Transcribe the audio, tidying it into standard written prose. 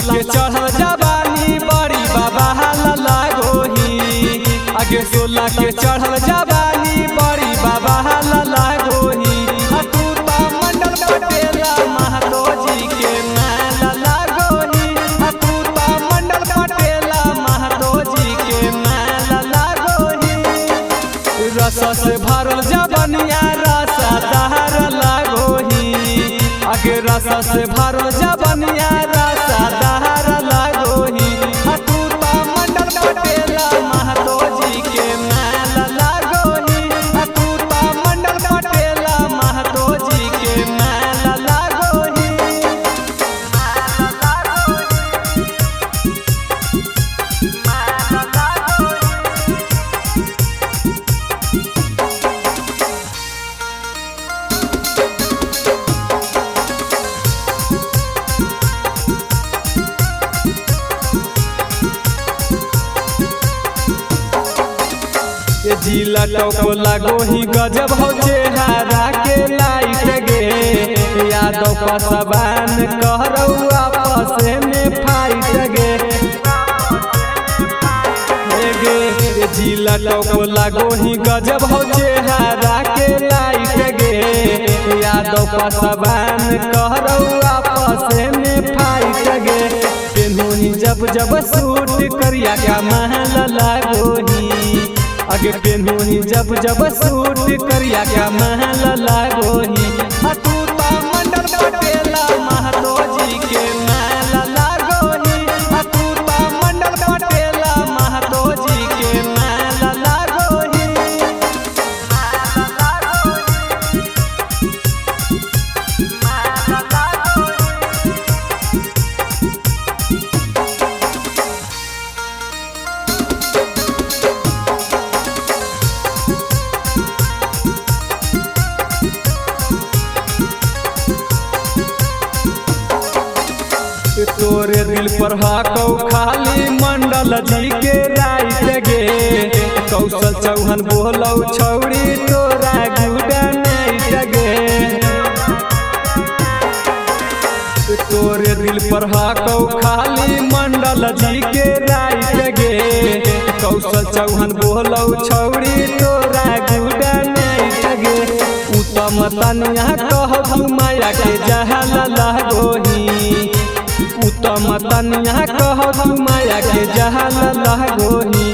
के चढ़ल जवानी बड़ी बाबा लला गोही। आगे 16 के चढ़ल जवानी बड़ी बाबा लला गोही। तू तो मंडल पटेला महतो जी के मैं लला गोही। तू तो मंडल पटेला महतो जी के मैं लला गोही। रस से भरल जवनिया रसा दहर लागोही। आगे रस से भरल जवनिया रसा दहर लागोही। तू तो मंडल पटेला महतो जी के मैं लला गोही। तू तो मंडल पटेला महतो जी के मैं लला गोही। ये जिला टोको लागो ही गजब हो चेहरा के लाइट गे। यादव का सबान कहरौ आपस में फाइट गे। ये जिला टोको लागो ही गजब हो चेहरा के लाइट गे। यादव का सबान कहरौ आपस में फाइट गे। पेन्होनी जब जब सूट करिया का महल लागोही। आगे पेन्होनी जब जब सूट करिया क्या महल लागोही। तू तो मंडल पटेला महतो जी के महल लागोही। तू तो मंडल पटेला महतो जी के महल लागोही। तोरे दिल पर हाकौ खाली मंडल जी के राइट गे। कौशल चौहान बोलौ छौड़ी तोरा गुड नाइट गे। तोरे दिल पर हाकौ खाली मंडल जी के राइट गे। कौशल चौहान बोलौ छौड़ी तोरा गुड नाइट गे। उत्तम तनिया कहू माया के जहल लागोही। उत्तम तनिया कहू माया के जहल लागोही।